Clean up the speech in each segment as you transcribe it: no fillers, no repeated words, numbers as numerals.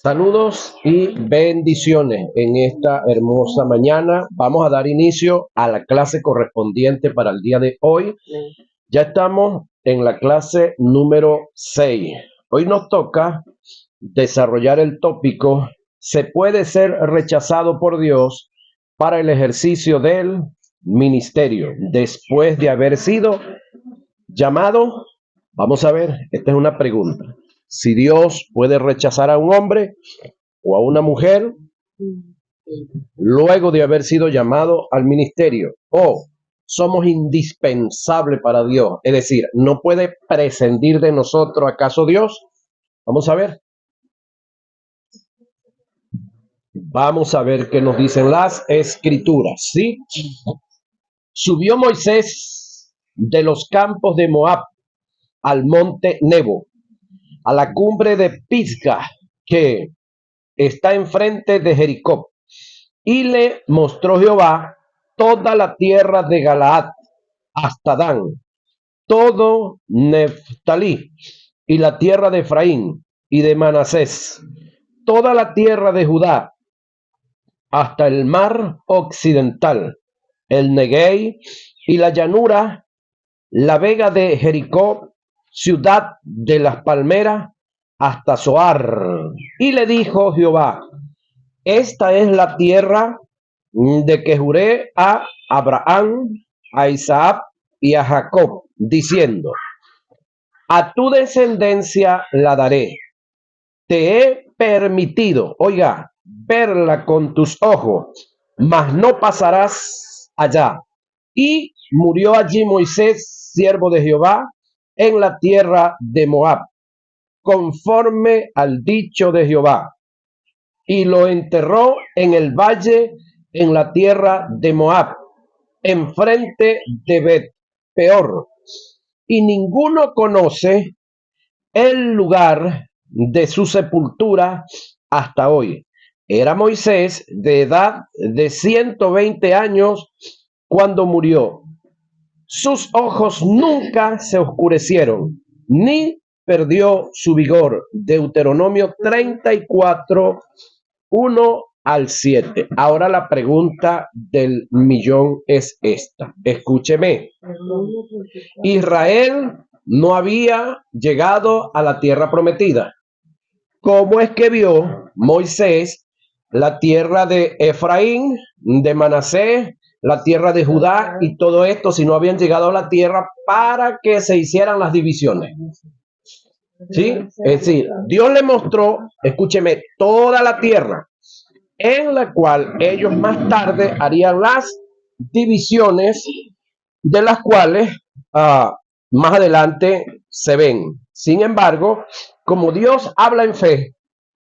Saludos y bendiciones en esta hermosa mañana. Vamos a dar inicio a la clase correspondiente para el día de hoy. Ya estamos en la clase número 6. Hoy nos toca desarrollar el tópico: ¿se puede ser rechazado por Dios para el ejercicio del ministerio después de haber sido llamado? Vamos a ver, esta es una pregunta. Si Dios puede rechazar a un hombre o a una mujer luego de haber sido llamado al ministerio, o somos indispensables para Dios, es decir, no puede prescindir de nosotros, ¿acaso Dios? Vamos a ver. Vamos a ver qué nos dicen las escrituras, ¿sí? Subió Moisés de los campos de Moab al monte Nebo, a la cumbre de Pisga, que está enfrente de Jericó, y le mostró Jehová toda la tierra de Galaad hasta Dan, todo Neftalí, y la tierra de Efraín y de Manasés, toda la tierra de Judá, hasta el mar occidental, el Neguey y la llanura, la vega de Jericó, ciudad de las palmeras, hasta Zoar. Y le dijo Jehová: esta es la tierra de que juré a Abraham, a Isaac y a Jacob, diciendo: a tu descendencia la daré. Te he permitido, oiga, verla con tus ojos, mas no pasarás allá. Y murió allí Moisés, siervo de Jehová, en la tierra de Moab, conforme al dicho de Jehová, y lo enterró en el valle, en la tierra de Moab, enfrente de Bet Peor, y ninguno conoce el lugar de su sepultura hasta hoy. Era Moisés de edad de 120 años cuando murió. Sus ojos nunca se oscurecieron, ni perdió su vigor. Deuteronomio 34, 1 al 7. Ahora la pregunta del millón es esta. Escúcheme. Israel no había llegado a la tierra prometida. ¿Cómo es que vio Moisés la tierra de Efraín, de Manasés, la tierra de Judá y todo esto si no habían llegado a la tierra para que se hicieran las divisiones? ¿Sí? Es decir, Dios le mostró, escúcheme, toda la tierra en la cual ellos más tarde harían las divisiones, de las cuales más adelante se ven. Sin embargo, como Dios habla en fe,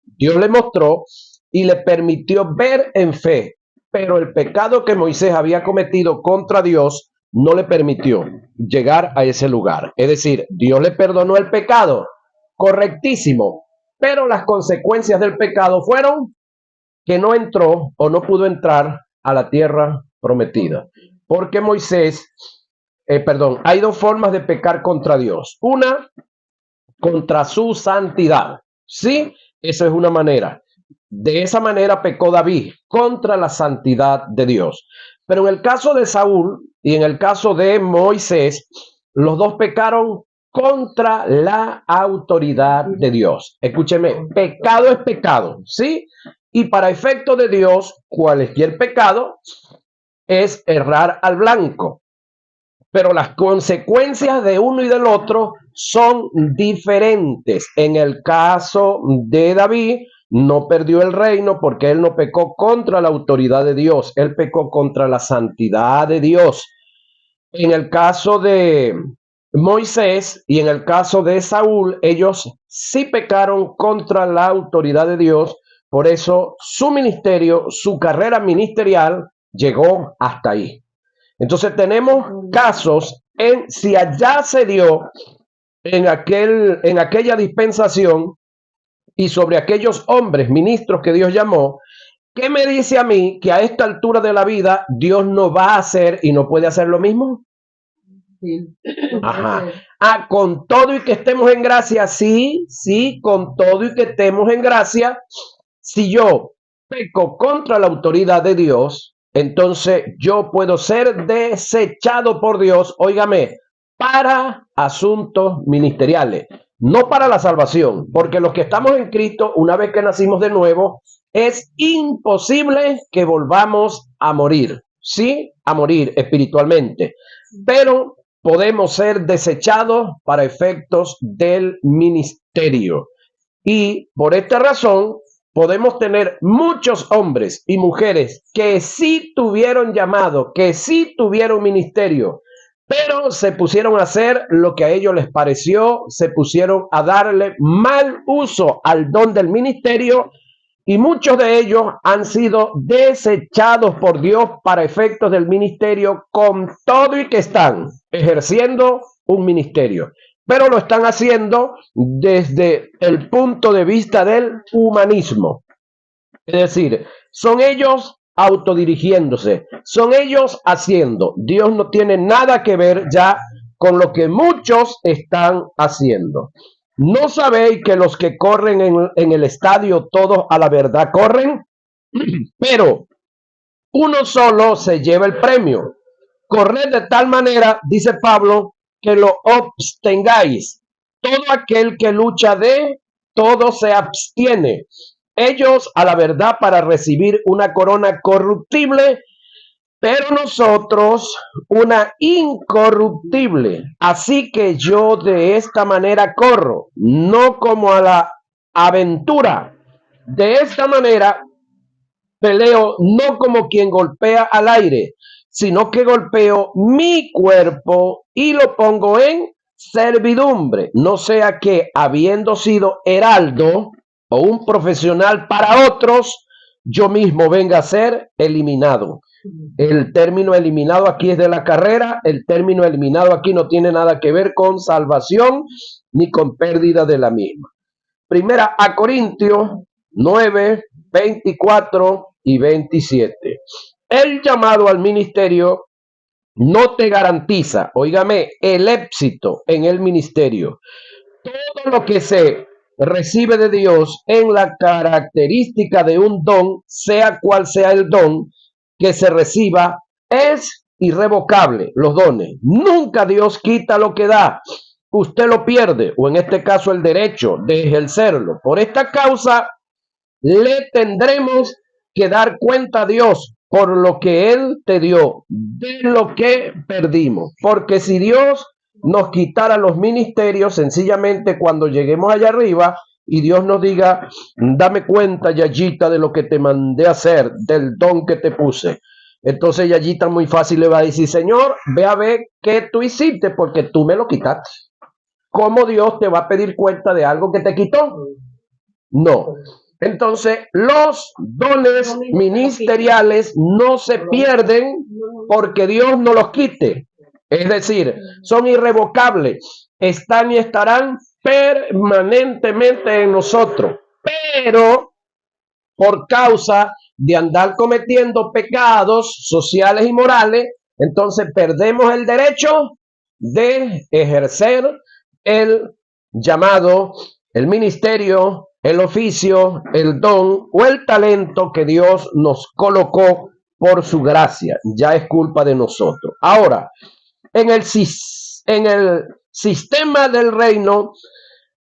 Dios le mostró y le permitió ver en fe, pero el pecado que Moisés había cometido contra Dios no le permitió llegar a ese lugar. Es decir, Dios le perdonó el pecado, correctísimo, pero las consecuencias del pecado fueron que no entró o no pudo entrar a la tierra prometida. Porque hay dos formas de pecar contra Dios. Una, contra su santidad. Sí, esa es una manera. De esa manera pecó David contra la santidad de Dios. Pero en el caso de Saúl y en el caso de Moisés, los dos pecaron contra la autoridad de Dios. Escúcheme, pecado es pecado, ¿sí? Y para efecto de Dios, cualquier pecado es errar al blanco. Pero las consecuencias de uno y del otro son diferentes. En el caso de David, no perdió el reino porque él no pecó contra la autoridad de Dios, él pecó contra la santidad de Dios. En el caso de Moisés y en el caso de Saúl, ellos sí pecaron contra la autoridad de Dios, por eso su ministerio, su carrera ministerial llegó hasta ahí. Entonces tenemos casos si allá se dio en aquella dispensación y sobre aquellos hombres ministros que Dios llamó, ¿qué me dice a mí que a esta altura de la vida Dios no va a hacer y no puede hacer lo mismo? Sí. Ajá. Ah, con todo y que estemos en gracia, sí, sí, con todo y que estemos en gracia, si yo peco contra la autoridad de Dios, entonces yo puedo ser desechado por Dios, óigame, para asuntos ministeriales, no para la salvación, porque los que estamos en Cristo, una vez que nacimos de nuevo, es imposible que volvamos a morir, sí, a morir espiritualmente, pero podemos ser desechados para efectos del ministerio. Y por esta razón podemos tener muchos hombres y mujeres que sí tuvieron llamado, que sí tuvieron ministerio, pero se pusieron a hacer lo que a ellos les pareció, se pusieron a darle mal uso al don del ministerio y muchos de ellos han sido desechados por Dios para efectos del ministerio con todo y que están ejerciendo un ministerio. Pero lo están haciendo desde el punto de vista del humanismo. Es decir, son ellos autodirigiéndose, son ellos haciendo. Dios no tiene nada que ver ya con lo que muchos están haciendo. ¿No sabéis que los que corren en el estadio todos a la verdad corren? Pero uno solo se lleva el premio. Corred de tal manera, dice Pablo, que lo obtengáis. Todo aquel que lucha de todo se abstiene. Ellos a la verdad para recibir una corona corruptible, pero nosotros una incorruptible. Así que yo de esta manera corro, no como a la aventura. De esta manera peleo no como quien golpea al aire, sino que golpeo mi cuerpo y lo pongo en servidumbre, no sea que habiendo sido heraldo o un profesional para otros, yo mismo venga a ser eliminado. El término eliminado aquí es de la carrera, el término eliminado aquí no tiene nada que ver con salvación ni con pérdida de la misma. Primera a Corintios 9, 24 y 27. El llamado al ministerio no te garantiza, óigame, el éxito en el ministerio. Todo lo que se recibe de Dios en la característica de un don, sea cual sea el don que se reciba, es irrevocable. Los dones. Nunca Dios quita lo que da. Usted lo pierde, o en este caso el derecho de ejercerlo. Por esta causa, le tendremos que dar cuenta a Dios por lo que Él te dio, de lo que perdimos. Porque si Dios nos quitara los ministerios, sencillamente cuando lleguemos allá arriba y Dios nos diga, dame cuenta, Yayita, de lo que te mandé a hacer, del don que te puse. Entonces Yayita muy fácil le va a decir, Señor, ve a ver qué tú hiciste porque tú me lo quitaste. ¿Cómo Dios te va a pedir cuenta de algo que te quitó? No. Entonces, los dones ministeriales no se pierden porque Dios no los quite. Es decir, son irrevocables. Están y estarán permanentemente en nosotros. Pero por causa de andar cometiendo pecados sociales y morales, entonces perdemos el derecho de ejercer el llamado, el ministerio, el oficio, el don o el talento que Dios nos colocó por su gracia. Ya es culpa de nosotros. Ahora, en el sistema del reino,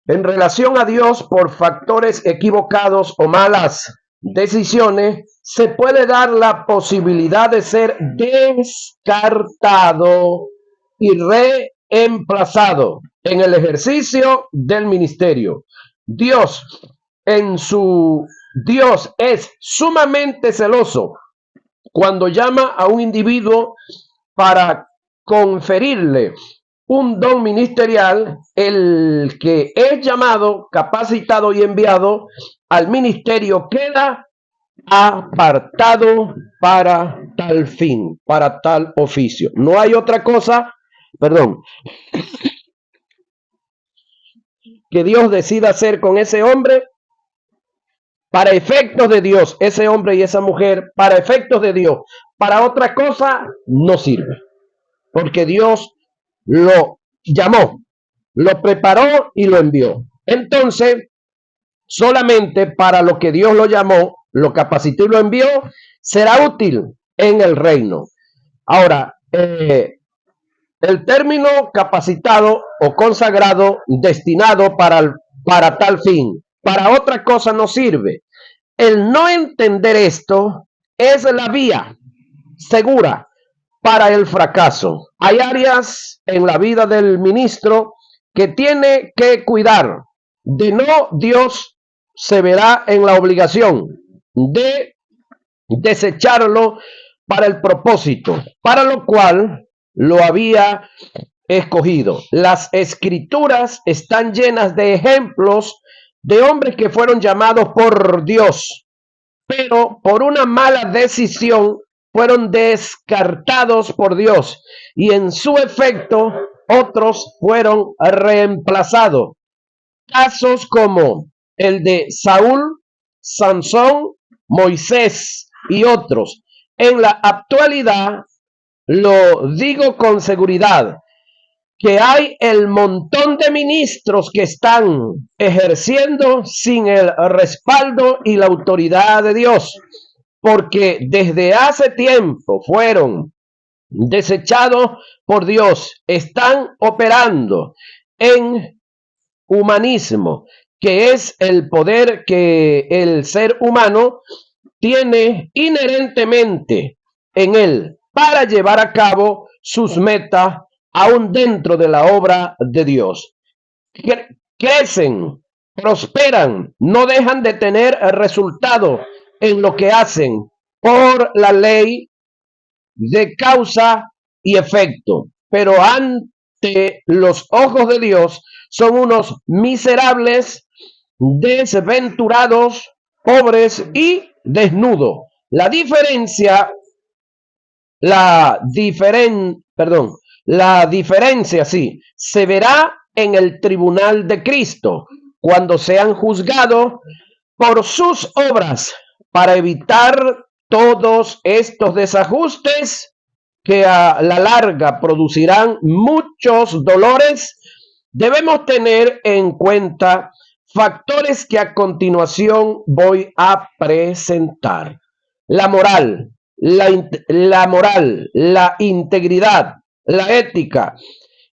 en relación a Dios por factores equivocados o malas decisiones, se puede dar la posibilidad de ser descartado y reemplazado en el ejercicio del ministerio. Dios es sumamente celoso cuando llama a un individuo para conferirle un don ministerial. El que es llamado, capacitado y enviado al ministerio queda apartado para tal fin, para tal oficio. No hay otra cosa, que Dios decida hacer con ese hombre para efectos de Dios, ese hombre y esa mujer, para efectos de Dios. Para otra cosa no sirve, porque Dios lo llamó, lo preparó y lo envió. Entonces, solamente para lo que Dios lo llamó, lo capacitó y lo envió, será útil en el reino. Ahora, el término capacitado o consagrado, destinado para tal fin, para otra cosa no sirve. El no entender esto es la vía segura para el fracaso. Hay áreas en la vida del ministro que tiene que cuidar. De no, Dios se verá en la obligación de desecharlo para el propósito, para lo cual lo había escogido. Las escrituras están llenas de ejemplos de hombres que fueron llamados por Dios, pero por una mala decisión fueron descartados por Dios y en su efecto otros fueron reemplazados. Casos como el de Saúl, Sansón, Moisés y otros. En la actualidad, lo digo con seguridad, que hay el montón de ministros que están ejerciendo sin el respaldo y la autoridad de Dios, porque desde hace tiempo fueron desechados por Dios, están operando en humanismo, que es el poder que el ser humano tiene inherentemente en él para llevar a cabo sus metas aún dentro de la obra de Dios. Crecen, prosperan, no dejan de tener resultado en lo que hacen por la ley de causa y efecto, pero ante los ojos de Dios son unos miserables, desventurados, pobres y desnudos. La diferencia sí, se verá en el tribunal de Cristo, cuando sean juzgados por sus obras, para evitar todos estos desajustes que a la larga producirán muchos dolores. Debemos tener en cuenta factores que a continuación voy a presentar. La moral, la integridad, la ética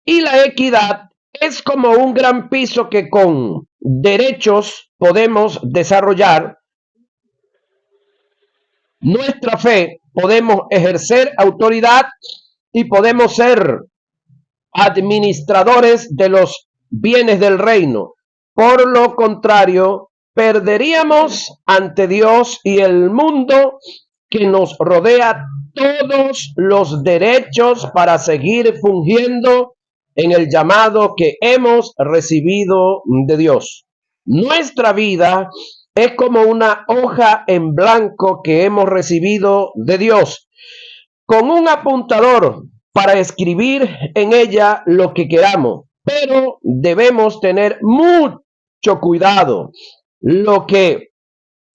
y la equidad es como un gran piso que con derechos podemos desarrollar nuestra fe, podemos ejercer autoridad y podemos ser administradores de los bienes del reino. Por lo contrario, perderíamos ante Dios y el mundo que nos rodea todos los derechos para seguir fungiendo en el llamado que hemos recibido de Dios. Nuestra vida es como una hoja en blanco que hemos recibido de Dios, con un apuntador para escribir en ella lo que queramos, pero debemos tener mucho cuidado lo que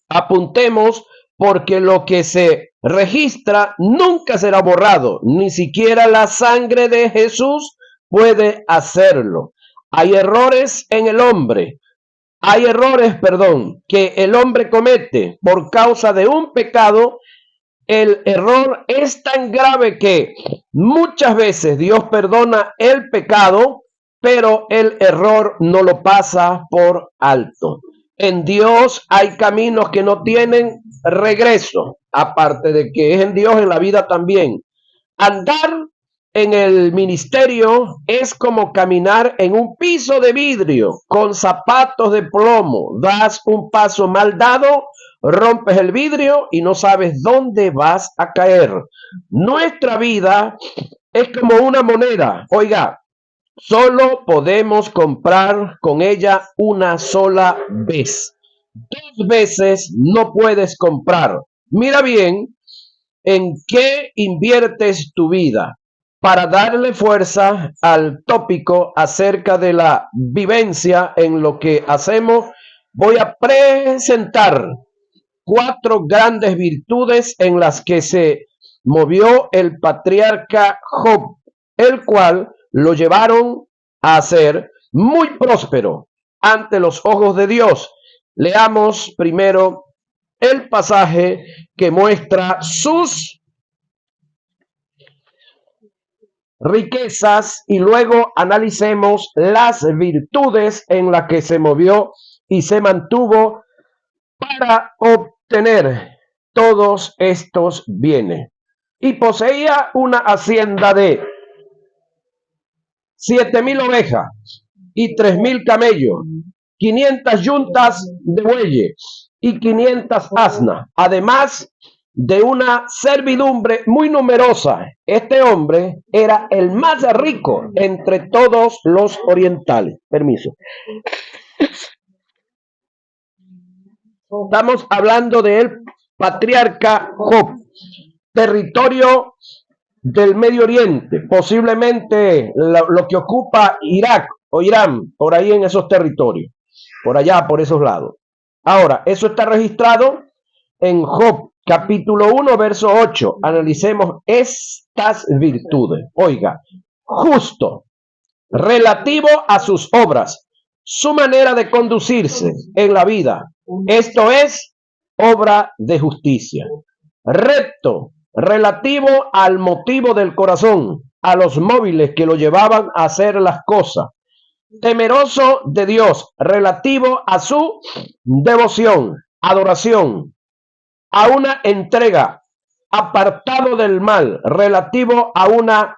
apuntemos, porque lo que se registra nunca será borrado, ni siquiera la sangre de Jesús puede hacerlo. Hay errores en el hombre, que el hombre comete por causa de un pecado. El error es tan grave que muchas veces Dios perdona el pecado, pero el error no lo pasa por alto. En Dios hay caminos que no tienen regreso, aparte de que es en Dios, en la vida también. Andar en el ministerio es como caminar en un piso de vidrio con zapatos de plomo. Das un paso mal dado, rompes el vidrio y no sabes dónde vas a caer. Nuestra vida es como una moneda. Oiga, solo podemos comprar con ella una sola vez. 2 veces no puedes comprar. Mira bien en qué inviertes tu vida. Para darle fuerza al tópico acerca de la vivencia en lo que hacemos, voy a presentar 4 grandes virtudes en las que se movió el patriarca Job, el cual lo llevaron a ser muy próspero ante los ojos de Dios. Leamos primero el pasaje que muestra sus riquezas y luego analicemos las virtudes en las que se movió y se mantuvo para obtener todos estos bienes. Y poseía una hacienda de 7,000 ovejas y 3,000 camellos, 500 yuntas de bueyes y 500 asnas, además de una servidumbre muy numerosa. Este hombre era el más rico entre todos los orientales. Permiso. Estamos hablando del patriarca Job, territorio del Medio Oriente, posiblemente lo que ocupa Irak o Irán, por ahí en esos territorios, por allá, por esos lados. Ahora, eso está registrado en Job, capítulo 1, verso 8. Analicemos estas virtudes. Oiga, justo, relativo a sus obras, su manera de conducirse en la vida. Esto es obra de justicia. Recto, relativo al motivo del corazón, a los móviles que lo llevaban a hacer las cosas. Temeroso de Dios, relativo a su devoción, adoración, a una entrega, apartado del mal, relativo a una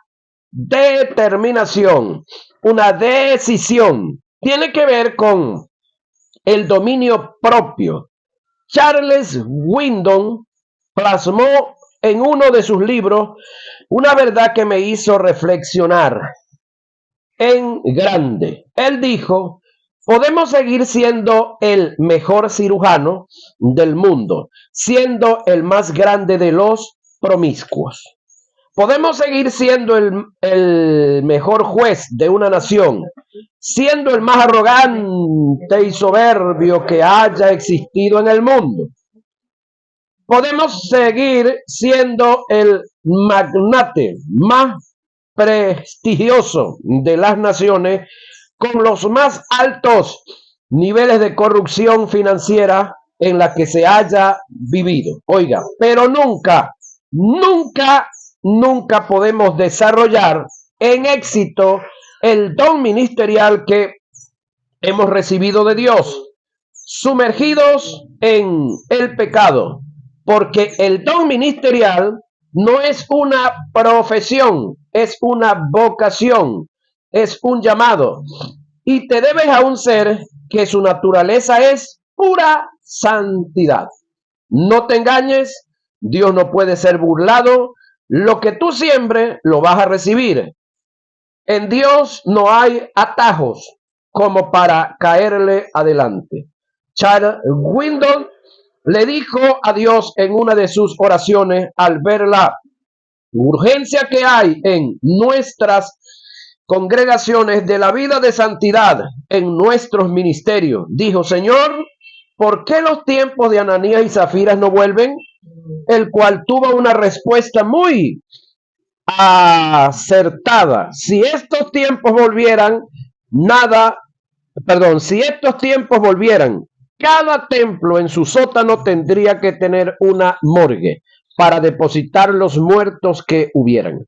determinación, una decisión. Tiene que ver con el dominio propio. Charles Wyndham plasmó en uno de sus libros una verdad que me hizo reflexionar en grande. Él dijo: podemos seguir siendo el mejor cirujano del mundo, siendo el más grande de los promiscuos. Podemos seguir siendo el mejor juez de una nación, siendo el más arrogante y soberbio que haya existido en el mundo. Podemos seguir siendo el magnate más prestigioso de las naciones, con los más altos niveles de corrupción financiera en la que se haya vivido. Oiga, pero nunca podemos desarrollar en éxito el don ministerial que hemos recibido de Dios, sumergidos en el pecado, porque el don ministerial no es una profesión, es una vocación, es un llamado, y te debes a un ser que su naturaleza es pura santidad. No te engañes, Dios no puede ser burlado. Lo que tú siembres, lo vas a recibir. En Dios no hay atajos como para caerle adelante. Charles Wyndham le dijo a Dios en una de sus oraciones al ver la urgencia que hay en nuestras congregaciones de la vida de santidad en nuestros ministerios. Dijo: Señor, ¿por qué los tiempos de Ananías y Zafiras no vuelven? El cual tuvo una respuesta muy acertada. Si estos tiempos volvieran, cada templo en su sótano tendría que tener una morgue para depositar los muertos que hubieran.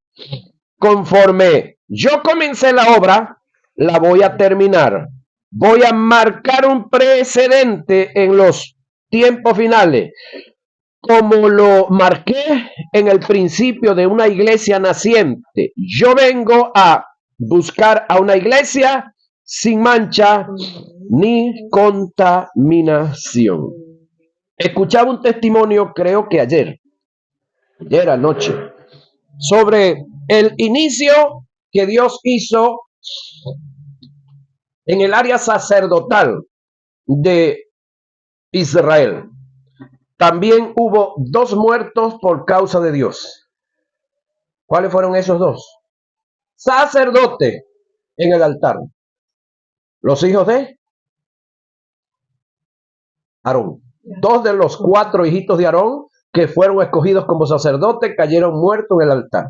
Conforme yo comencé la obra, la voy a terminar. Voy a marcar un precedente en los tiempos finales, como lo marqué en el principio de una iglesia naciente. Yo vengo a buscar a una iglesia sin mancha ni contaminación. Escuchaba un testimonio, creo que ayer anoche, sobre el inicio que Dios hizo en el área sacerdotal de Israel. También hubo 2 muertos por causa de Dios. ¿Cuáles fueron esos 2? Sacerdote en el altar. Los hijos de Aarón. 2 de los 4 hijitos de Aarón que fueron escogidos como sacerdotes cayeron muertos en el altar.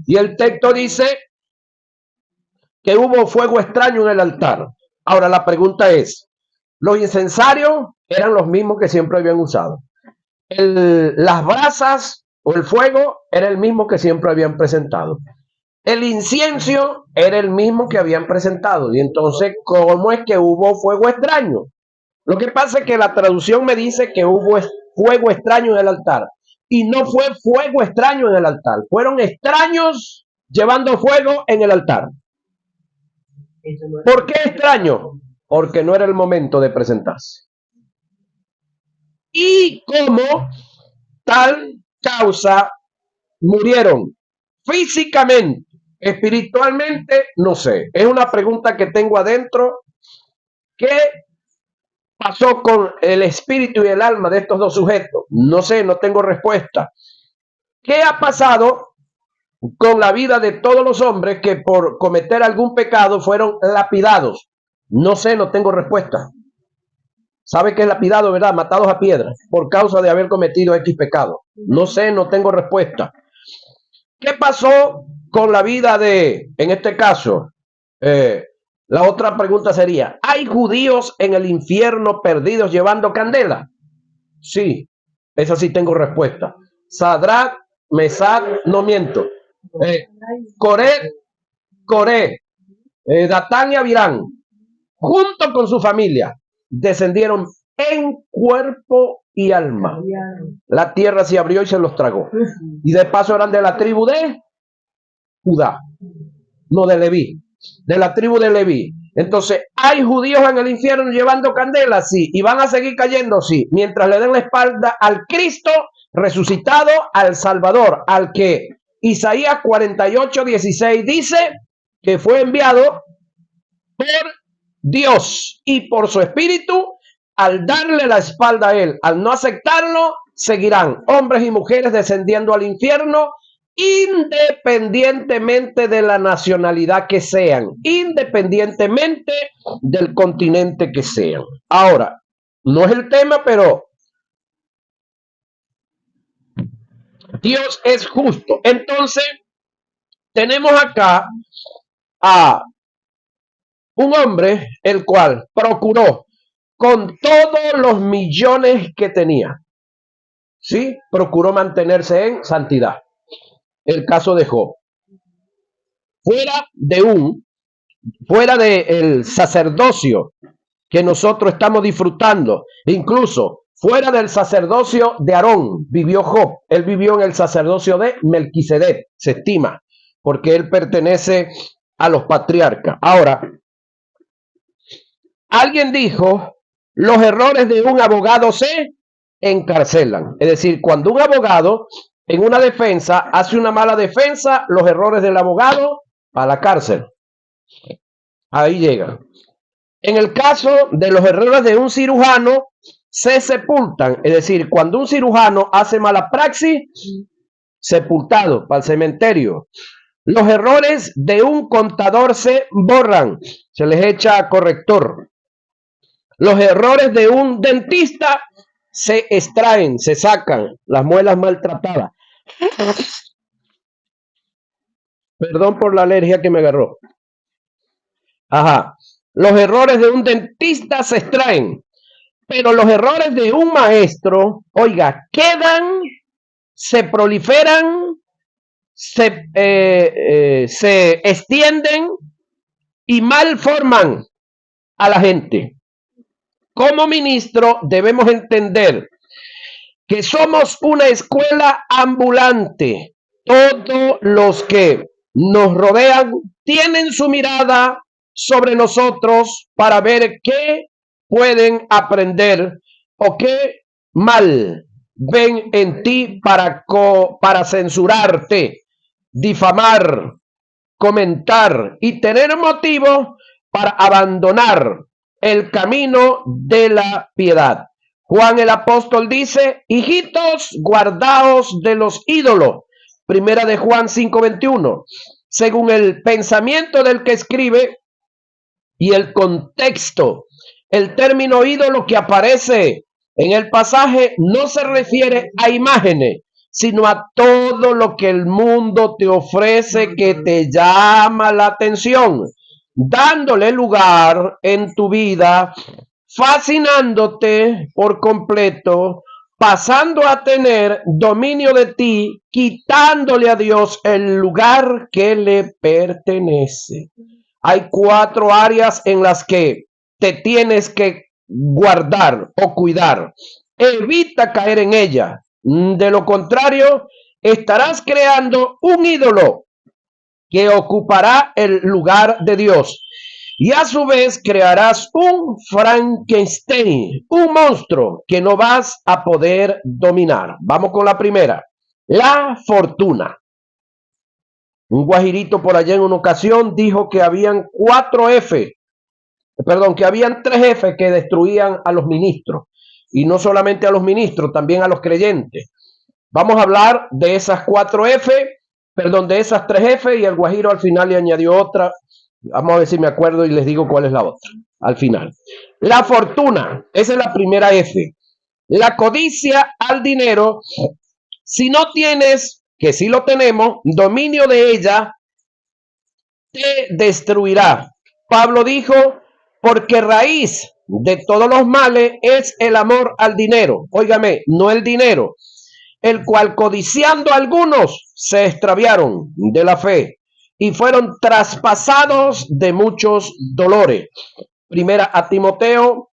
Y el texto dice que hubo fuego extraño en el altar. Ahora la pregunta es, los incensarios eran los mismos que siempre habían usado. Las brasas o el fuego era el mismo que siempre habían presentado. El incienso era el mismo que habían presentado. Y entonces, ¿cómo es que hubo fuego extraño? Lo que pasa es que la traducción me dice que hubo fuego extraño en el altar. Y no fue fuego extraño en el altar. Fueron extraños llevando fuego en el altar. ¿Por qué extraño? Porque no era el momento de presentarse. Y como tal causa murieron físicamente, espiritualmente, no sé. Es una pregunta que tengo adentro. ¿Qué pasó con el espíritu y el alma de estos dos sujetos? No sé, no tengo respuesta. ¿Qué ha pasado con la vida de todos los hombres que por cometer algún pecado fueron lapidados? No sé, no tengo respuesta. ¿Sabe qué es lapidado, verdad? Matados a piedra por causa de haber cometido X pecado. No sé, no tengo respuesta. ¿Qué pasó con la vida de, en este caso, la otra pregunta sería, ¿hay judíos en el infierno perdidos llevando candela? Sí, esa sí tengo respuesta. Sadrach, Mesach, no miento. Coré, Datán y Abirán, junto con su familia, descendieron en cuerpo y alma. La tierra se abrió y se los tragó. Y de paso eran de la tribu de Judá, no de Leví, de la tribu de Leví. Entonces, ¿hay judíos en el infierno llevando candela? Sí. ¿Y van a seguir cayendo? Sí. Mientras le den la espalda al Cristo resucitado, al Salvador, al que Isaías 48:16 dice que fue enviado por Dios y por su espíritu. Al darle la espalda a él, al no aceptarlo, seguirán hombres y mujeres descendiendo al infierno, independientemente de la nacionalidad que sean, independientemente del continente que sean. Ahora, no es el tema, pero Dios es justo. Entonces, tenemos acá a un hombre el cual procuró con todos los millones que tenía, ¿sí? Procuró mantenerse en santidad. El caso de Job. Fuera del sacerdocio que nosotros estamos disfrutando, incluso fuera del sacerdocio de Aarón, vivió Job. Él vivió en el sacerdocio de Melquisedec, se estima, porque él pertenece a los patriarcas. Ahora, alguien dijo, los errores de un abogado se encarcelan. Es decir, cuando un abogado en una defensa hace una mala defensa, los errores del abogado a la cárcel. Ahí llegan. En el caso de los errores de un cirujano, se sepultan. Es decir, cuando un cirujano hace mala praxis, sepultado para el cementerio. Los errores de un contador se borran, se les echa corrector. Los errores de un dentista se extraen, se sacan las muelas maltratadas. Perdón por la alergia que me agarró. Ajá. Los errores de un dentista se extraen, pero los errores de un maestro, oiga, quedan, se proliferan, se extienden y malforman a la gente. Como ministro debemos entender que somos una escuela ambulante. Todos los que nos rodean tienen su mirada sobre nosotros para ver qué pueden aprender o qué mal ven en ti para censurarte, difamar, comentar y tener motivo para abandonar el camino de la piedad. Juan el apóstol dice, hijitos, guardaos de los ídolos. Primera de Juan 5:21. Según el pensamiento del que escribe y el contexto, el término ídolo que aparece en el pasaje no se refiere a imágenes, sino a todo lo que el mundo te ofrece que te llama la atención. dándole lugar en tu vida, fascinándote por completo, pasando a tener dominio de ti, quitándole a Dios el lugar que le pertenece. Hay 4 áreas en las que te tienes que guardar o cuidar. Evita caer en ella. De lo contrario, estarás creando un ídolo que ocupará el lugar de Dios. Y a su vez crearás un Frankenstein, un monstruo que no vas a poder dominar. Vamos con la primera. La fortuna. Un guajirito por allá en una ocasión dijo que habían 3 F que destruían a los ministros. Y no solamente a los ministros, también a los creyentes. Vamos a hablar de esas 3 F, y el guajiro al final le añadió otra. Vamos a ver si me acuerdo y les digo cuál es la otra al final. La fortuna, esa es la primera F. La codicia al dinero, si no tienes, que si lo tenemos, dominio de ella, te destruirá. Pablo dijo, porque raíz de todos los males es el amor al dinero. Óigame, no el dinero, el cual codiciando algunos se extraviaron de la fe y fueron traspasados de muchos dolores. Primera a Timoteo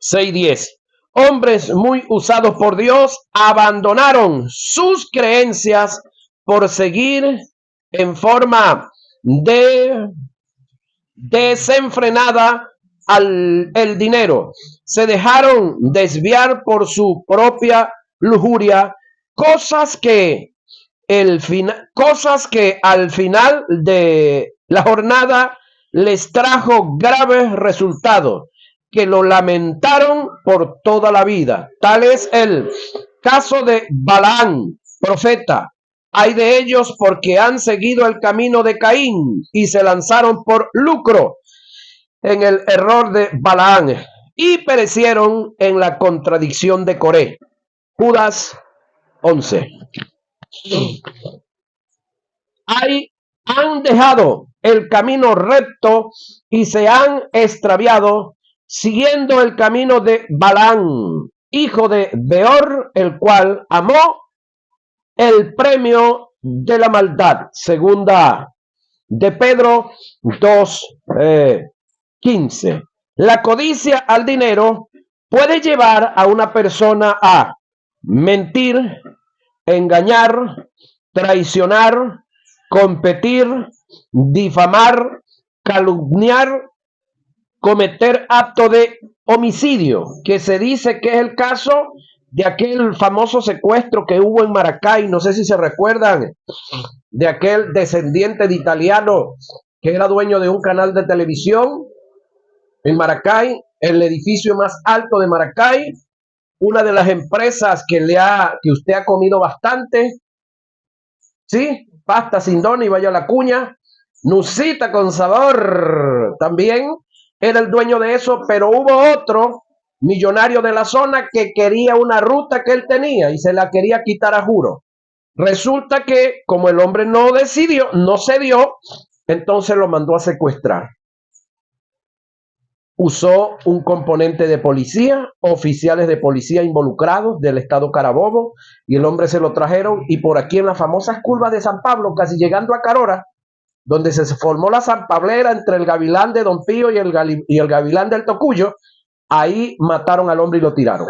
6:10. Hombres muy usados por Dios abandonaron sus creencias por seguir en forma de desenfrenada el dinero. Se dejaron desviar por su propia lujuria, cosas que al final de la jornada les trajo graves resultados que lo lamentaron por toda la vida. Tal es el caso de Balaam, profeta. Hay de ellos porque han seguido el camino de Caín y se lanzaron por lucro en el error de Balaam y perecieron en la contradicción de Coré. Judas 11. Han dejado el camino recto y se han extraviado siguiendo el camino de Balaam, hijo de Beor, el cual amó el premio de la maldad. Segunda de Pedro 2:15. La codicia al dinero puede llevar a una persona a mentir, engañar, traicionar, competir, difamar, calumniar, cometer acto de homicidio, que se dice que es el caso de aquel famoso secuestro que hubo en Maracay. No sé si se recuerdan de aquel descendiente de italiano que era dueño de un canal de televisión en Maracay, el edificio más alto de Maracay, una de las empresas que usted ha comido bastante, ¿sí? Pasta sin don y vaya la cuña, Nusita con sabor, también era el dueño de eso, pero hubo otro millonario de la zona que quería una ruta que él tenía y se la quería quitar a juro. Resulta que como el hombre no cedió, entonces lo mandó a secuestrar. Usó un componente de policía, oficiales de policía involucrados del estado Carabobo, y el hombre se lo trajeron, y por aquí en las famosas curvas de San Pablo, casi llegando a Carora, donde se formó la Sanpablera entre el Gavilán de Don Pío y el Gavilán del Tocuyo, ahí mataron al hombre y lo tiraron.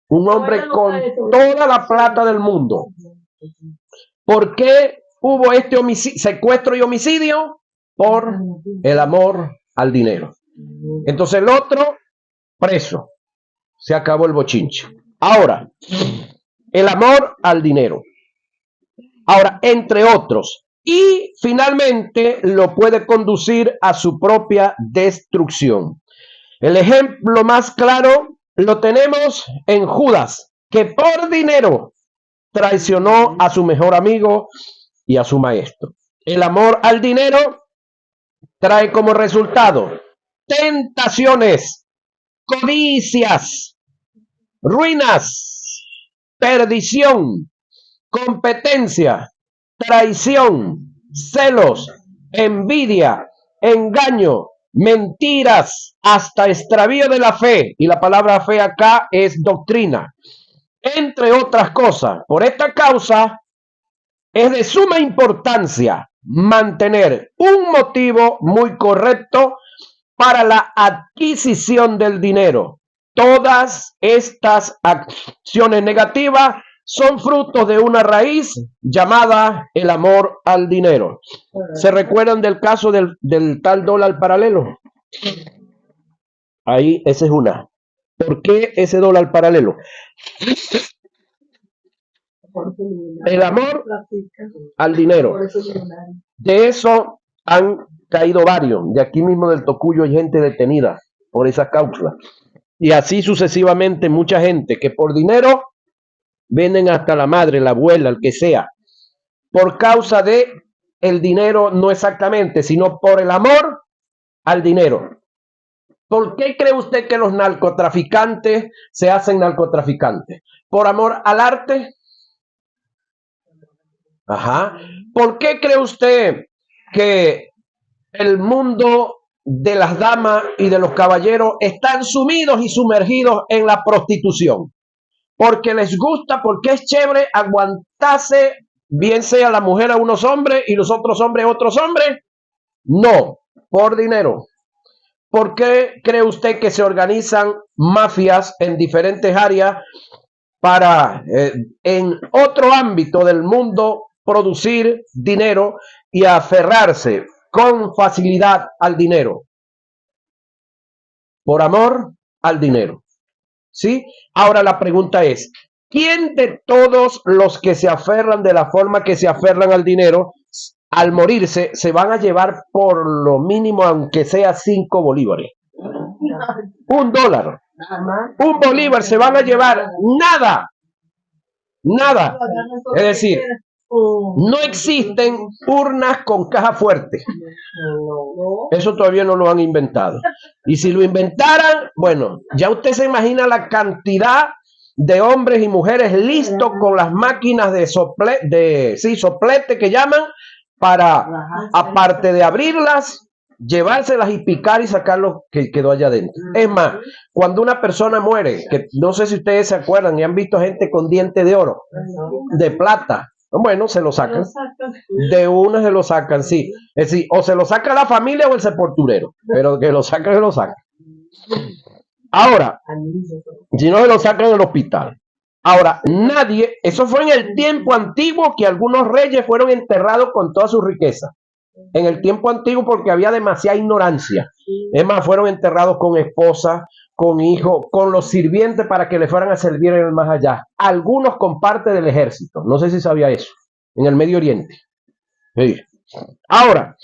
Un hombre con toda la plata del mundo. ¿Por qué hubo este secuestro y homicidio? Por el amor al dinero. Entonces el otro, preso. Se acabó el bochinche. Ahora, el amor al dinero. Ahora, entre otros. Y finalmente lo puede conducir a su propia destrucción. El ejemplo más claro lo tenemos en Judas, que por dinero traicionó a su mejor amigo y a su maestro. El amor al dinero trae como resultado tentaciones, codicias, ruinas, perdición, competencia, traición, celos, envidia, engaño, mentiras, hasta extravío de la fe. Y la palabra fe acá es doctrina, entre otras cosas. Por esta causa es de suma importancia mantener un motivo muy correcto para la adquisición del dinero. Todas estas acciones negativas son frutos de una raíz llamada el amor al dinero. ¿Se recuerdan del caso del tal dólar paralelo? Ahí, esa es una. ¿Por qué ese dólar paralelo? El amor al dinero. De eso han caído varios. De aquí mismo del Tocuyo hay gente detenida por esa causa. Y así sucesivamente mucha gente que por dinero venden hasta la madre, la abuela, el que sea. Por causa de el dinero, no exactamente, sino por el amor al dinero. ¿Por qué cree usted que los narcotraficantes se hacen narcotraficantes? ¿Por amor al arte? Ajá. ¿Por qué cree usted que el mundo de las damas y de los caballeros están sumidos y sumergidos en la prostitución? Porque les gusta, porque es chévere aguantarse, bien sea la mujer a unos hombres y los otros hombres a otros hombres. No, por dinero. ¿Por qué cree usted que se organizan mafias en diferentes áreas para en otro ámbito del mundo producir dinero y aferrarse con facilidad al dinero? Por amor al dinero. ¿Sí? Ahora la pregunta es, ¿quién de todos los que se aferran de la forma que se aferran al dinero, al morirse, se van a llevar por lo mínimo, aunque sea 5 bolívares? $1. Un bolívar se van a llevar nada. Nada. Es decir, no existen urnas con caja fuerte. Eso todavía no lo han inventado. Y si lo inventaran, bueno, ya usted se imagina la cantidad de hombres y mujeres listos con las máquinas de soplete que llaman, para, aparte de abrirlas, llevárselas y picar y sacar lo que quedó allá adentro. Es más, cuando una persona muere, que no sé si ustedes se acuerdan y han visto gente con dientes de oro, de plata, bueno, se lo sacan. De una se lo sacan, sí. Es decir, o se lo saca la familia o el sepulturero, pero que lo sacan, se lo sacan. Ahora, si no se lo sacan en el hospital. Ahora, nadie, eso fue en el tiempo antiguo que algunos reyes fueron enterrados con toda su riqueza. En el tiempo antiguo, porque había demasiada ignorancia. Es más, fueron enterrados con esposa, con hijos, con los sirvientes para que le fueran a servir en el más allá. Algunos con parte del ejército. No sé si sabía eso. En el Medio Oriente. Sí. Ahora,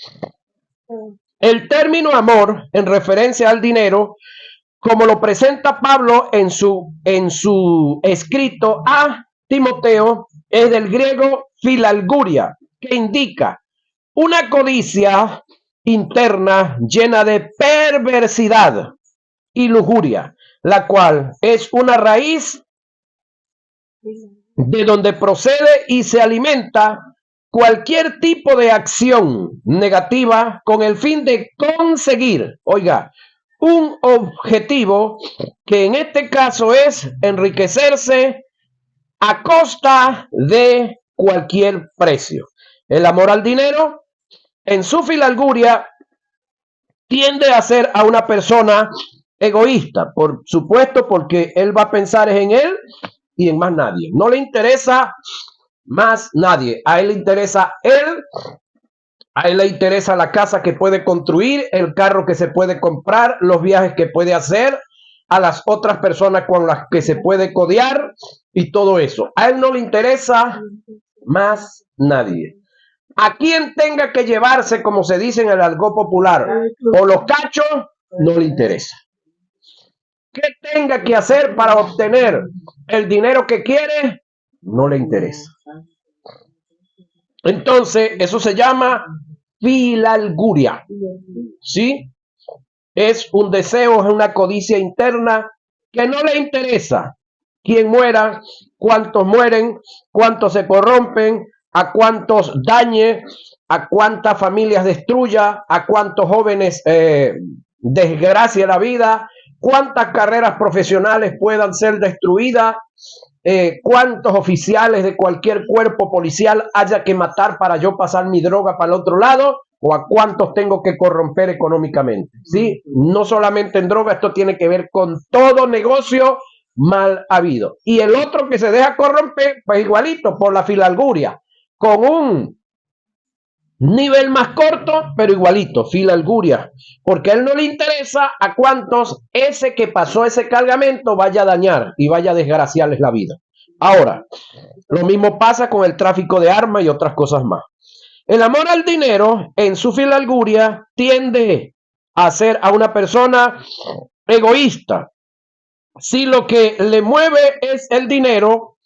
el término amor, en referencia al dinero, como lo presenta Pablo en su escrito a Timoteo, es del griego filalguria, que indica una codicia interna llena de perversidad y lujuria, la cual es una raíz de donde procede y se alimenta cualquier tipo de acción negativa con el fin de conseguir, oiga, un objetivo que en este caso es enriquecerse a costa de cualquier precio. El amor al dinero, en su filalguria, tiende a ser a una persona egoísta, por supuesto, porque él va a pensar en él y en más nadie. No le interesa más nadie. A él le interesa él. A él le interesa la casa que puede construir, el carro que se puede comprar, los viajes que puede hacer, a las otras personas con las que se puede codear y todo eso. A él no le interesa más nadie. A quien tenga que llevarse, como se dice en el argot popular, o los cachos, no le interesa. ¿Qué tenga que hacer para obtener el dinero que quiere? No le interesa. Entonces, eso se llama filalguria. ¿Sí? Es un deseo, es una codicia interna que no le interesa quién muera, cuántos mueren, cuántos se corrompen, a cuántos dañe, a cuántas familias destruya, a cuántos jóvenes desgracie la vida, cuántas carreras profesionales puedan ser destruidas, cuántos oficiales de cualquier cuerpo policial haya que matar para yo pasar mi droga para el otro lado, o a cuántos tengo que corromper económicamente. ¿Sí? No solamente en droga, esto tiene que ver con todo negocio mal habido. Y el otro que se deja corromper, pues igualito, por la filalguria, con un nivel más corto, pero igualito, filalguria, porque a él no le interesa a cuántos ese que pasó ese cargamento vaya a dañar y vaya a desgraciarles la vida. Ahora, lo mismo pasa con el tráfico de armas y otras cosas más. El amor al dinero, en su filalguria, tiende a ser a una persona egoísta. Si lo que le mueve es el dinero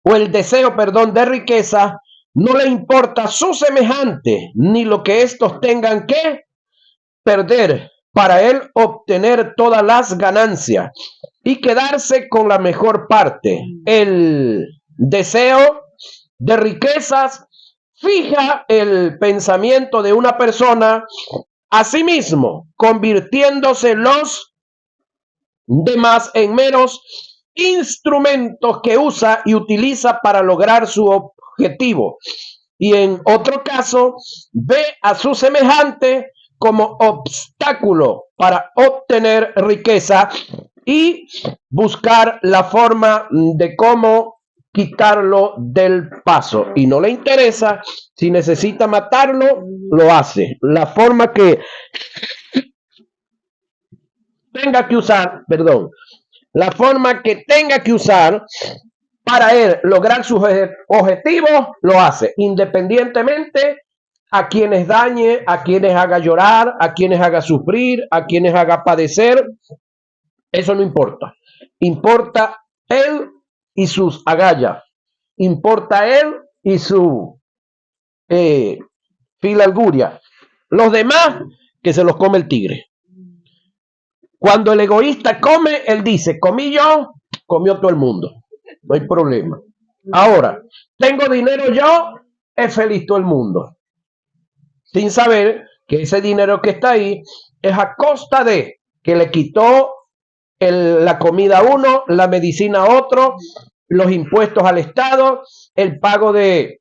o el deseo, perdón, de riqueza, no le importa su semejante ni lo que estos tengan que perder para él obtener todas las ganancias y quedarse con la mejor parte. El deseo de riquezas fija el pensamiento de una persona a sí mismo, convirtiéndose los demás en meros instrumentos que usa y utiliza para lograr su objetivo. Y en otro caso, ve a su semejante como obstáculo para obtener riqueza y buscar la forma de cómo quitarlo del paso. Y no le interesa, si necesita matarlo, lo hace. La forma que tenga que usar, perdón, la forma que tenga que usar para él lograr sus objetivos, lo hace, independientemente a quienes dañe, a quienes haga llorar, a quienes haga sufrir, a quienes haga padecer. Eso no importa. Importa él y sus agallas. Importa él y su filalguria. Los demás, que se los come el tigre. Cuando el egoísta come, él dice, comí yo, comió todo el mundo. No hay problema. Ahora, tengo dinero yo, es feliz todo el mundo. Sin saber que ese dinero que está ahí es a costa de que le quitó la comida a uno, la medicina a otro, los impuestos al Estado, el pago de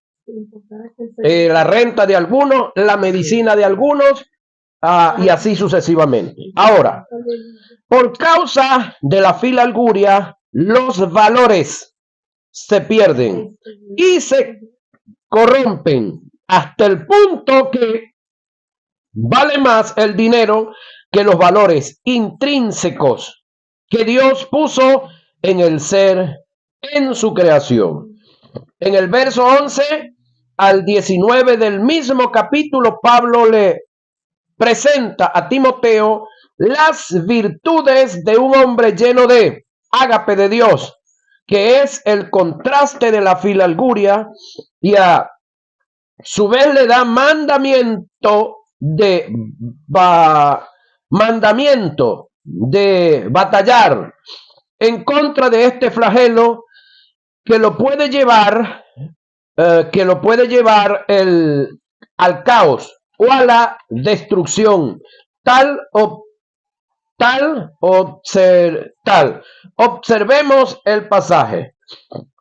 la renta de algunos, la medicina de algunos, y así sucesivamente. Ahora, por causa de la filalguria, los valores se pierden y se corrompen hasta el punto que vale más el dinero que los valores intrínsecos que Dios puso en el ser, en su creación. En el verso 11 al 19 del mismo capítulo, Pablo le presenta a Timoteo las virtudes de un hombre lleno de ágape de Dios, que es el contraste de la filalguria, y a su vez le da mandamiento de batallar en contra de este flagelo que lo puede llevar al caos o a la destrucción. Observemos el pasaje.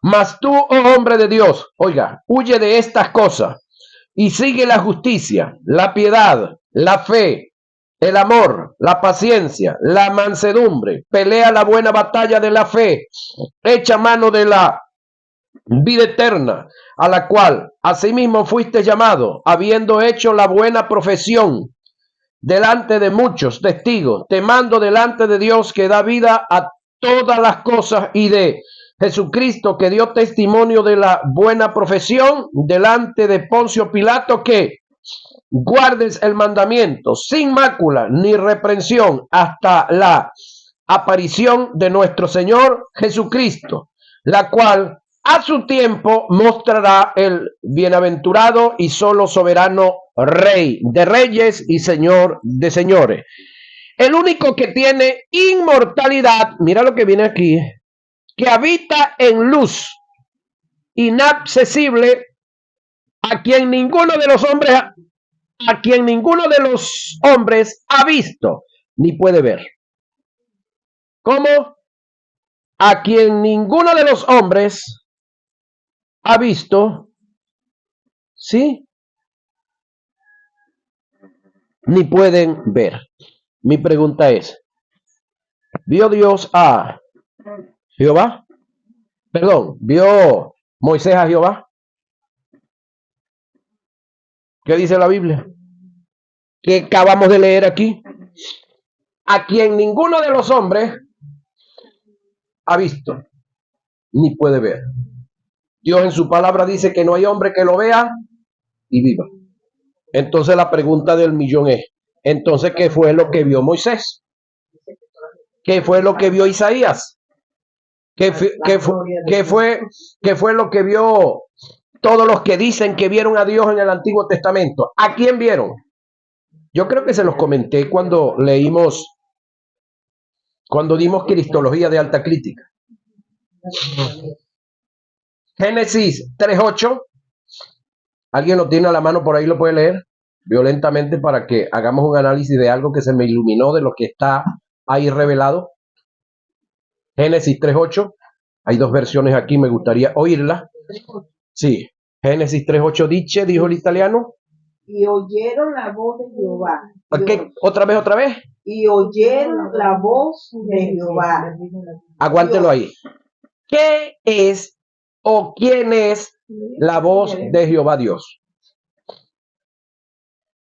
Mas tú, oh hombre de Dios, oiga, huye de estas cosas y sigue la justicia, la piedad, la fe, el amor, la paciencia, la mansedumbre, pelea la buena batalla de la fe, echa mano de la vida eterna, a la cual asimismo fuiste llamado, habiendo hecho la buena profesión delante de muchos testigos, te mando delante de Dios que da vida a todas las cosas y de Jesucristo que dio testimonio de la buena profesión delante de Poncio Pilato, que guardes el mandamiento sin mácula ni reprensión hasta la aparición de nuestro Señor Jesucristo, la cual a su tiempo mostrará el bienaventurado y solo soberano Rey de reyes y Señor de señores. El único que tiene inmortalidad, mira lo que viene aquí, que habita en luz inaccesible a quien ninguno de los hombres, a quien ninguno de los hombres ha visto ni puede ver. ¿Cómo? A quien ninguno de los hombres ha visto, ¿sí? Ni pueden ver. Mi pregunta es, ¿vio Dios a Jehová? Perdón, ¿vio Moisés a Jehová? ¿Qué dice la Biblia? ¿Qué acabamos de leer aquí? A quien ninguno de los hombres ha visto ni puede ver. Dios en su palabra dice que no hay hombre que lo vea y viva. Entonces la pregunta del millón es, entonces, ¿qué fue lo que vio Moisés? ¿Qué fue lo que vio Isaías? ¿Qué fue lo que vio todos los que dicen que vieron a Dios en el Antiguo Testamento? ¿A quién vieron? Yo creo que se los comenté cuando dimos Cristología de alta crítica. Génesis 3:8. ¿Alguien lo tiene a la mano por ahí? ¿Lo puede leer violentamente para que hagamos un análisis de algo que se me iluminó de lo que está ahí revelado? Génesis 3:8. Hay dos versiones aquí, me gustaría oírla. Sí, Génesis 3:8 dijo el italiano. Y oyeron la voz de Jehová. ¿Qué? ¿Otra vez? Y oyeron la voz de Jehová. Aguántelo ahí. ¿Qué es o quién es la voz de Jehová Dios?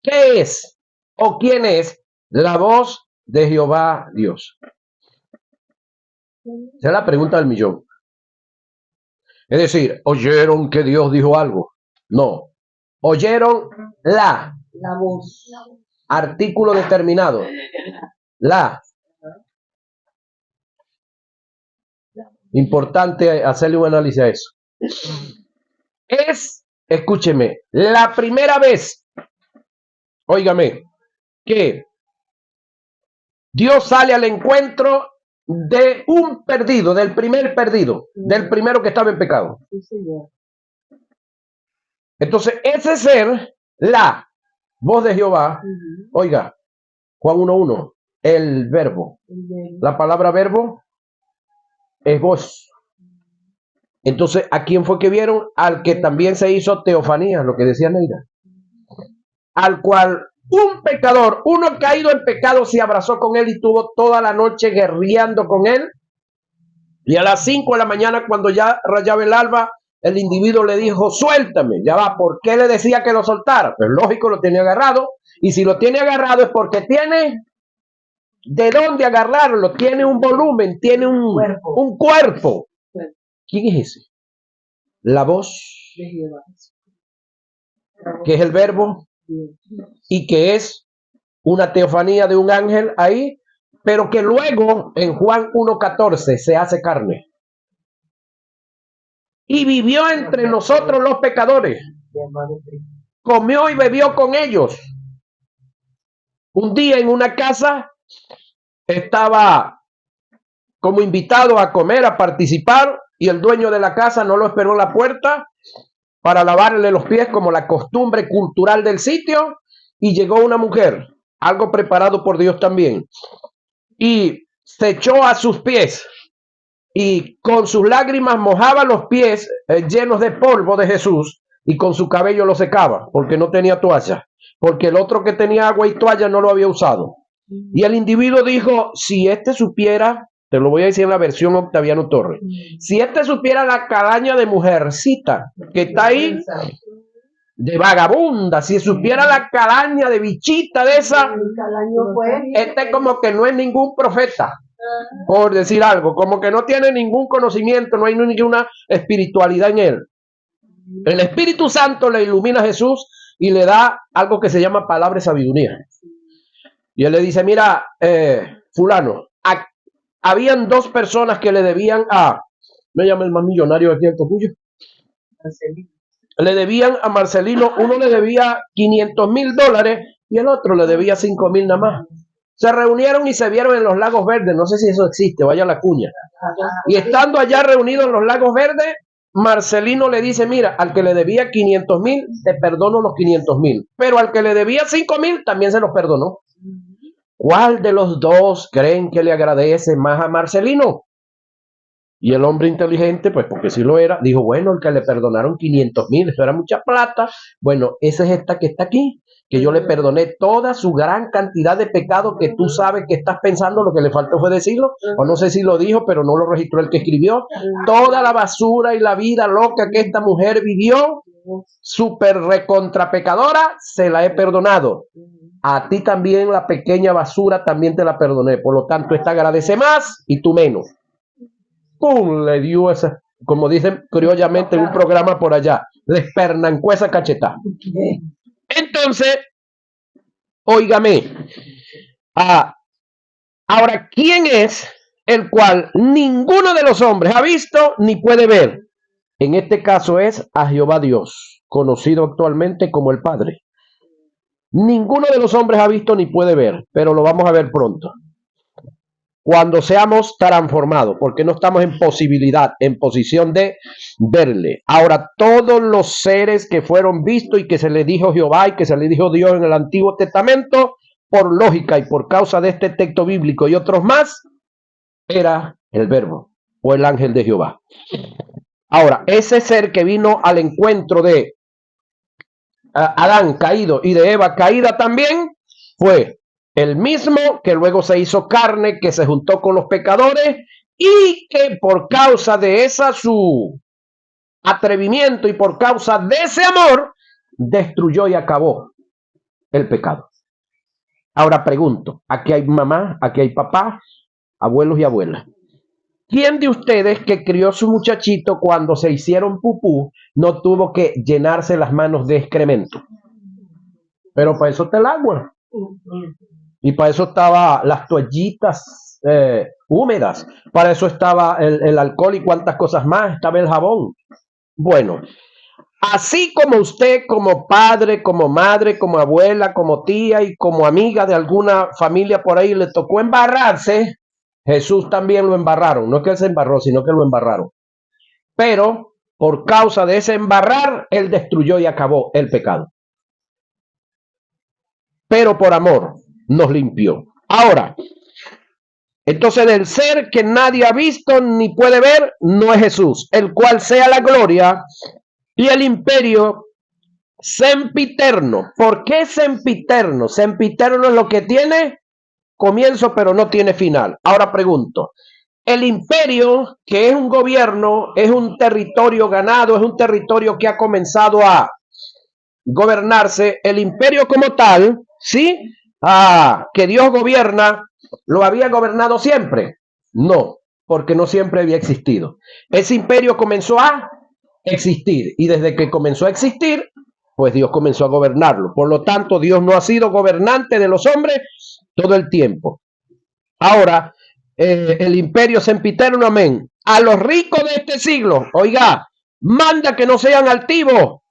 ¿Qué es o quién es la voz de Jehová Dios? Esa es la pregunta del millón. Es decir, ¿oyeron que Dios dijo algo? No. Oyeron la voz. Artículo determinado. La. Importante hacerle un análisis a eso. Es, escúcheme, la primera vez, óigame, que Dios sale al encuentro de un perdido, del primer perdido, del primero que estaba en pecado. Entonces, ese ser, la voz de Jehová, oiga, Juan 1:1, el verbo. La palabra verbo es voz. Entonces, ¿a quién fue que vieron? Al que también se hizo teofanía, lo que decía Neira. Al cual un pecador, uno caído en pecado, se abrazó con él y tuvo toda la noche guerreando con él. Y a las 5 de la mañana, cuando ya rayaba el alba, el individuo le dijo, suéltame. Ya va, ¿por qué le decía que lo soltara? Pues lógico, lo tenía agarrado. Y si lo tiene agarrado es porque tiene de dónde agarrarlo. Tiene un volumen, tiene un cuerpo. ¿Quién es ese? La voz, que es el verbo, y que es una teofanía de un ángel ahí, pero que luego en Juan 1:14 se hace carne. Y vivió entre nosotros los pecadores. Comió y bebió con ellos. Un día en una casa estaba como invitado a comer, a participar, y el dueño de la casa no lo esperó en la puerta para lavarle los pies como la costumbre cultural del sitio, y llegó una mujer, algo preparado por Dios también, y se echó a sus pies y con sus lágrimas mojaba los pies llenos de polvo de Jesús, y con su cabello lo secaba porque no tenía toalla, porque el otro que tenía agua y toalla no lo había usado. Y el individuo dijo, si este supiera, te lo voy a decir en la versión Octaviano Torres, si este supiera la calaña de mujercita que está ahí, de vagabunda, si supiera la calaña de bichita de esa, este como que no es ningún profeta, por decir algo, como que no tiene ningún conocimiento, no hay ninguna espiritualidad en él. El Espíritu Santo le ilumina a Jesús y le da algo que se llama palabra de sabiduría. Y él le dice, mira, fulano, habían dos personas que le debían me llama el más millonario aquí el Cocuyo. Le debían a Marcelino, uno le debía $500,000 y el otro le debía 5,000 nada más. Se reunieron y se vieron en los Lagos Verdes, no sé si eso existe, vaya la cuña. Y estando allá reunidos en los Lagos Verdes, Marcelino le dice, mira, al que le debía 500,000, te perdono los 500,000, pero al que le debía 5,000, también se los perdonó. ¿Cuál de los dos creen que le agradece más a Marcelino? Y el hombre inteligente, pues porque sí lo era, dijo, bueno, el que le perdonaron 500,000, eso era mucha plata. Bueno, esa es esta que está aquí, que yo le perdoné toda su gran cantidad de pecado que tú sabes que estás pensando, lo que le faltó fue decirlo, o no sé si lo dijo, pero no lo registró el que escribió. Toda la basura y la vida loca que esta mujer vivió, súper recontra pecadora, se la he perdonado. A ti también la pequeña basura también te la perdoné. Por lo tanto, esta agradece más y tú menos. ¡Pum! Le dio esa, como dicen criollamente en un programa por allá, les pernancó esa cachetada. Entonces, óigame, ahora, ¿quién es el cual ninguno de los hombres ha visto ni puede ver? En este caso es a Jehová Dios, conocido actualmente como el Padre. Ninguno de los hombres ha visto ni puede ver, pero lo vamos a ver pronto. Cuando seamos transformados, porque no estamos en posibilidad, en posición de verle. Ahora, todos los seres que fueron vistos y que se le dijo Jehová y que se le dijo Dios en el Antiguo Testamento, por lógica y por causa de este texto bíblico y otros más, era el Verbo o el ángel de Jehová. Ahora, ese ser que vino al encuentro de Adán caído y de Eva caída también, fue el mismo que luego se hizo carne, que se juntó con los pecadores y que por causa de esa su atrevimiento y por causa de ese amor, destruyó y acabó el pecado. Ahora pregunto, aquí hay mamá, aquí hay papá, abuelos y abuelas. ¿Quién de ustedes que crió su muchachito cuando se hicieron pupú no tuvo que llenarse las manos de excremento? Pero para eso está el agua. Y para eso estaban las toallitas húmedas. Para eso estaba el alcohol y cuantas cosas más. Estaba el jabón. Bueno, así como usted, como padre, como madre, como abuela, como tía y como amiga de alguna familia por ahí le tocó embarrarse, Jesús también lo embarraron. No es que él se embarró, sino que lo embarraron. Pero por causa de ese embarrar, él destruyó y acabó el pecado. Pero por amor nos limpió. Ahora, entonces del ser que nadie ha visto ni puede ver, no es Jesús, el cual sea la gloria y el imperio sempiterno. ¿Por qué sempiterno? Sempiterno es lo que tiene comienzo pero no tiene final. Ahora pregunto, el imperio, que es un gobierno, es un territorio ganado, es un territorio que ha comenzado a gobernarse, el imperio como tal, ¿sí? Que Dios gobierna, ¿lo había gobernado siempre? No, porque no siempre había existido. Ese imperio comenzó a existir y desde que comenzó a existir, pues Dios comenzó a gobernarlo. Por lo tanto, Dios no ha sido gobernante de los hombres todo el tiempo. Ahora, el imperio sempiterno, amén. A los ricos de este siglo, oiga, manda que no sean altivos,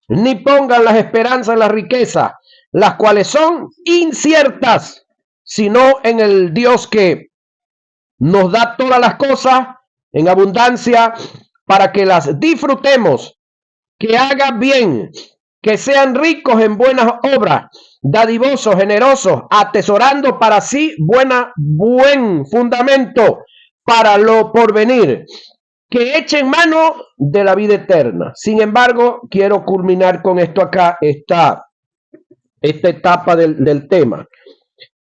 ni pongan las esperanzas en la riqueza, las cuales son inciertas, sino en el Dios que nos da todas las cosas en abundancia para que las disfrutemos, que hagan bien, que sean ricos en buenas obras, dadivosos, generosos, atesorando para sí buen fundamento para lo porvenir, que echen mano de la vida eterna. Sin embargo, quiero culminar con esto acá, esta etapa del tema.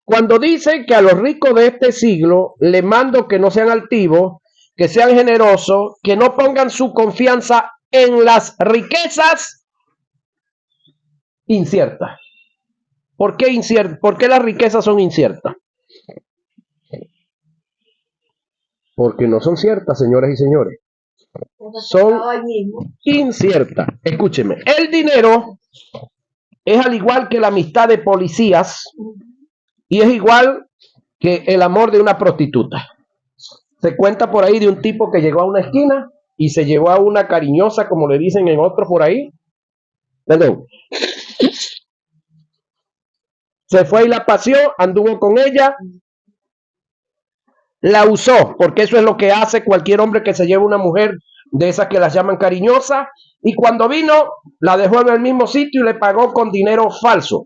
Cuando dice que a los ricos de este siglo le mando que no sean altivos, que sean generosos, que no pongan su confianza en las riquezas inciertas. ¿Por qué inciertas? ¿Por qué las riquezas son inciertas? Porque no son ciertas, señoras y señores. Son inciertas. Escúcheme, el dinero es al igual que la amistad de policías y es igual que el amor de una prostituta. Se cuenta por ahí de un tipo que llegó a una esquina y se llevó a una cariñosa, como le dicen en otros por ahí. Perdón. Se fue y la paseó, anduvo con ella, la usó, porque eso es lo que hace cualquier hombre que se lleva una mujer de esas que las llaman cariñosas, y cuando vino, la dejó en el mismo sitio y le pagó con dinero falso.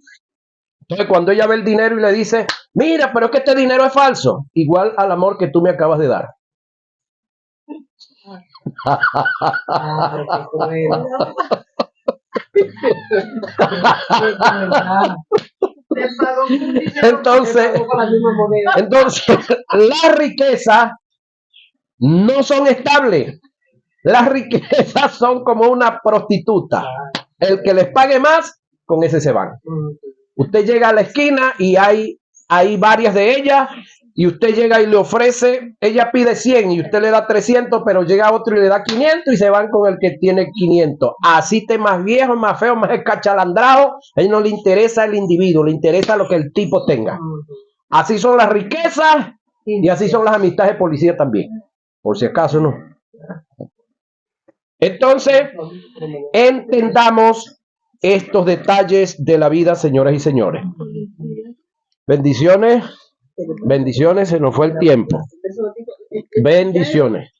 Entonces, cuando ella ve el dinero y le dice, mira, pero es que este dinero es falso, igual al amor que tú me acabas de dar. Entonces, las riquezas no son estables. Las riquezas son como una prostituta. El que les pague más, con ese se van. Usted llega a la esquina y hay varias de ellas, y usted llega y le ofrece, ella pide 100 y usted le da 300, pero llega otro y le da 500 y se van con el que tiene 500. Así esté más viejo, más feo, más escachalandrado, a él no le interesa el individuo, le interesa lo que el tipo tenga. Así son las riquezas y así son las amistades de policía también, por si acaso no. Entonces, entendamos estos detalles de la vida, señoras y señores. Bendiciones, bendiciones, se nos fue el tiempo. Bendiciones.